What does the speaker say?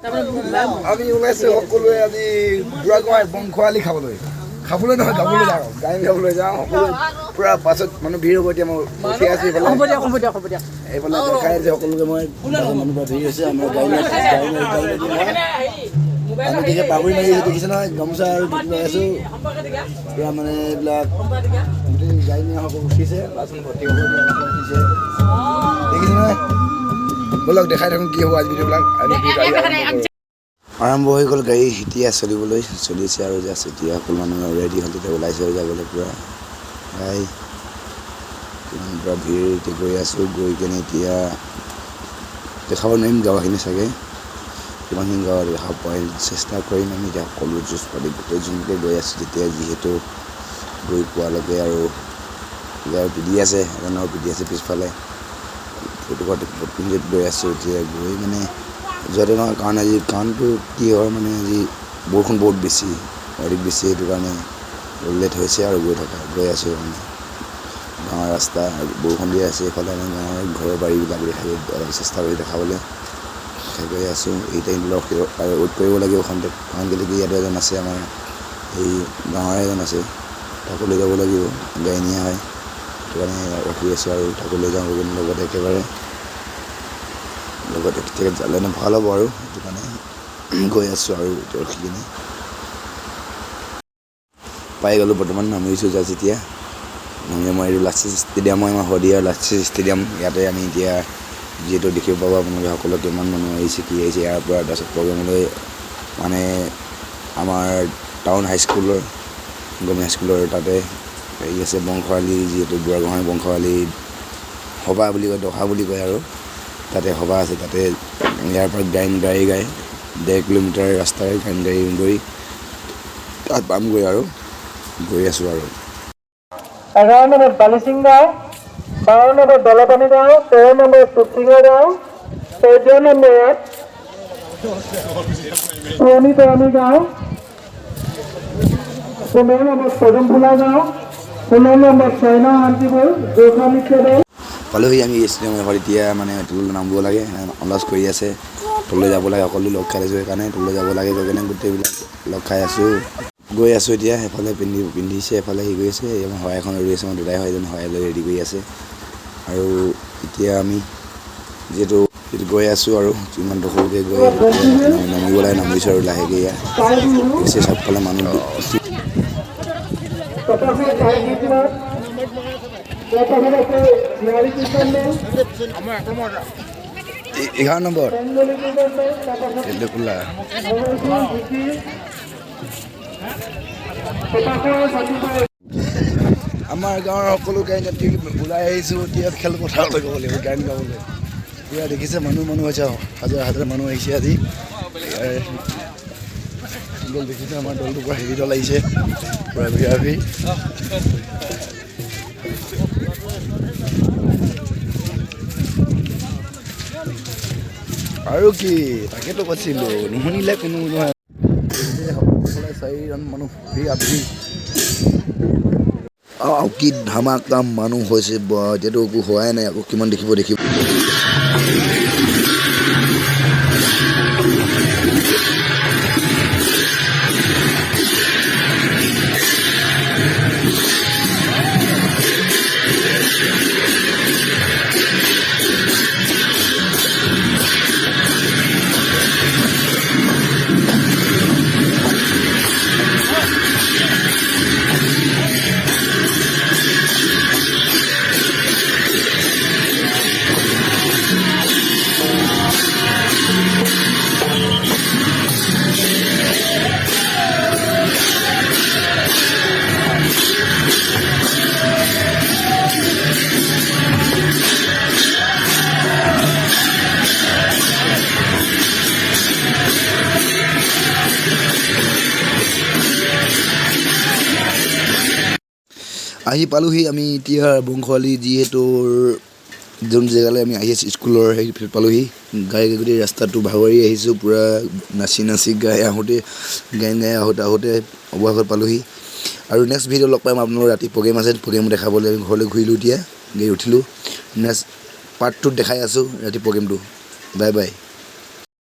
আমি ওলাইছোঁ সকলোৱে আজি বুঢ়াগোহাঁই বংশালী খাবলৈ নহয় গাবলৈ যাওঁ গাড়ী গাবলৈ যাওঁ সকলোৱে পূৰা পাছত মানুহ ভিৰ হ'ব এতিয়া মই উঠি আছোঁ এইফালে এইফালে দেখাই আছে সকলোকে মই মানুহ পৰা ভিৰ হৈছে আমাৰ গাড়ী আমি দেখি পাগুৰি মাৰি আছোঁ দেখিছে নহয় গামোচা আৰু লৈ আছোঁ পূৰা মানে এইবিলাক গোটেই গাড়ী নিয়া সকলো উঠিছে বাচন ভৰ্তি হ'ব উঠিছে দেখিছে নহয় ব'লক দেখাই থাকোঁ কি হ'ব আজি ভিডিঅ'বিলাক আৰম্ভ হৈ গ'ল গাড়ী এতিয়া চলিবলৈ চলিছে আৰু জাষ্ট এতিয়া সকলো মানুহ ৰেডি হ'ল তেতিয়া ওলাইছে আৰু যাবলৈ পূৰা গাই কিমান পূৰা ভিৰ এতিয়া গৈ আছোঁ গৈ কেনে এতিয়া দেখাব নোৱাৰিম গাঁওখিনি চাগে কিমানখিনি গাঁও দেখাব পাই চেষ্টা কৰিম আমি এতিয়া সকলো জুচ পাতি গোটেই যোনকৈ গৈ আছোঁ তেতিয়া যিহেতু গৈ পোৱালৈকে আৰু পিধি আছে এজনৰ পিধি আছে পিছফালে পিন্ধিত গৈ আছোঁ এতিয়া গৈ মানে যোৱাটো নহয় কাৰণ আজি কাৰণটো কি হয় মানে আজি বৰষুণ বহুত বেছি অধিক বেছি সেইটো কাৰণে লেট হৈছে আৰু গৈ আছোঁ মানে গাঁৱৰ ৰাস্তা বৰষুণ দি আছে এইফালে আমি গাঁৱৰ ঘৰৰ বাৰীবিলাক দেখাই অলপ চেষ্টা কৰি দেখাবলৈ গৈ আছোঁ এই টাইমবিলাক আৰু ৱেইট কৰিব লাগিব খন্তেক কাৰণ কেলৈ ইয়াতো এজন আছে আমাৰ এই গাঁৱৰে এজন আছে তাকো লৈ যাব লাগিব গাড়ী নিয়া হয় সেইটো কাৰণে ৰখি আছোঁ আৰু তাকো লৈ যাওঁ লগতে একেবাৰে লগতে তেতিয়া যালে ভাল হ'ব আৰু সেইটো কাৰণে গৈ আছোঁ আৰু এতিয়া ৰখি কিনে পাই গ'লোঁ বৰ্তমান নামিছোঁ যা যেতিয়া মই এইটো লাচিত ষ্টেডিয়াম হয় আমাৰ শদিয়াৰ লাচিত ষ্টেডিয়াম ইয়াতে আমি এতিয়া যিহেতু দেখিব পাব আপোনালোকে সকলো কিমান মানুহ আহিছে কি আহিছে ইয়াৰ পৰা তাৰপিছত প্ৰগ্ৰেমলৈ মানে আমাৰ টাউন হাইস্কুলৰ গভৰ্ণমেণ্ট হাইস্কুলৰ তাতে হেৰি আছে বংশালী যিহেতু বুঢ়াগোহাঁই বংশালী সভা বুলি কয় দহা বুলি কয় আৰু তাতে সভা আছে তাতে ইয়াৰ পৰা গাড়ী গাই 1.5 কিলোমিটাৰ ৰাস্তাৰে গাড়ী গৈ তাত পামগৈ আৰু গৈ আছোঁ আৰু 11 নম্বৰ বালিচিং গাঁও 12 নম্বৰ দলপানী গাঁও 13 নম্বৰ টুপচিঙা গাঁও 14 নম্বৰত পুৰণি তৰাণী গাঁও 15 নম্বৰ পদুমফুলা গাঁও 16 নম্বৰ ছয়না শান্তিপুৰ গোৰ্খা মিত্ৰ দল পালোহি আমি ষ্টেডিয়ামৰ ঘৰত এতিয়া মানে তললৈ নামিব লাগে আন্দাজ কৰি আছে তললৈ যাব লাগে সকলো লগ খাই আছোঁ সেইকাৰণে তললৈ যাব লাগে গৈ কেনে গোটেইবিলাক লগ খাই আছোঁ গৈ আছোঁ এতিয়া সেইফালে পিন্ধিছে এফালে হেৰি কৰি আছে আমাৰ শৰাই এখন ৰৈ আছে আমাৰ দুটাই হয় এজন শৰাই লৈ ৰেডি কৰি আছে আৰু এতিয়া আমি যিহেতু গৈ আছোঁ আৰু ইমান দখলকৈ গৈ নামিব লাগে নামিছোঁ আৰু লাহেকৈ ইয়াত পিছে চবফালে মানুহ 11 নম্বৰ তেলকুলা আমাৰ গাঁৱৰ সকলো গাড়ী ওলাই আহিছোঁ এতিয়া খেলপথাৰলৈ যাব লাগিব গান গাবলৈ পূৰা দেখিছে মানুহ হৈছে হাজাৰ মানুহ আহিছে আজি দেখিছে আমাৰ দলটোৰ পৰা হেৰি দল আহিছে পূৰা ভিৰ আৰু কি তাকেতো কৈছিলোঁ নুশুনিলে কোনো নহয় 4জন মানুহ কি ধামাকা মানুহ হৈছে এতিয়াতো একো হোৱাই নাই আকৌ কিমান দেখিব আহি পালোহি আমি এতিয়া বংশালী যিহেতু যোন জেগালৈ আমি আহি আছোঁ স্কুলৰ সেই পালোহি গাই গোটেই ৰাস্তাটো ভাগৰি আহিছোঁ পূৰা নাচি গাই আহোঁতে আহোঁতে অৱশেষত পালোহি আৰু নেক্সট ভিডিঅ' লগ পাম আপোনালোকৰ ৰাতি প্ৰগ্ৰেম আছে প্ৰগ্ৰেম দেখাবলৈ আমি ঘৰলৈ ঘূৰিলোঁ এতিয়া গাড়ী উঠিলোঁ নেক্সট পাৰ্ট 2 দেখাই আছোঁ ৰাতি প্ৰগ্ৰেমটো বাই বাই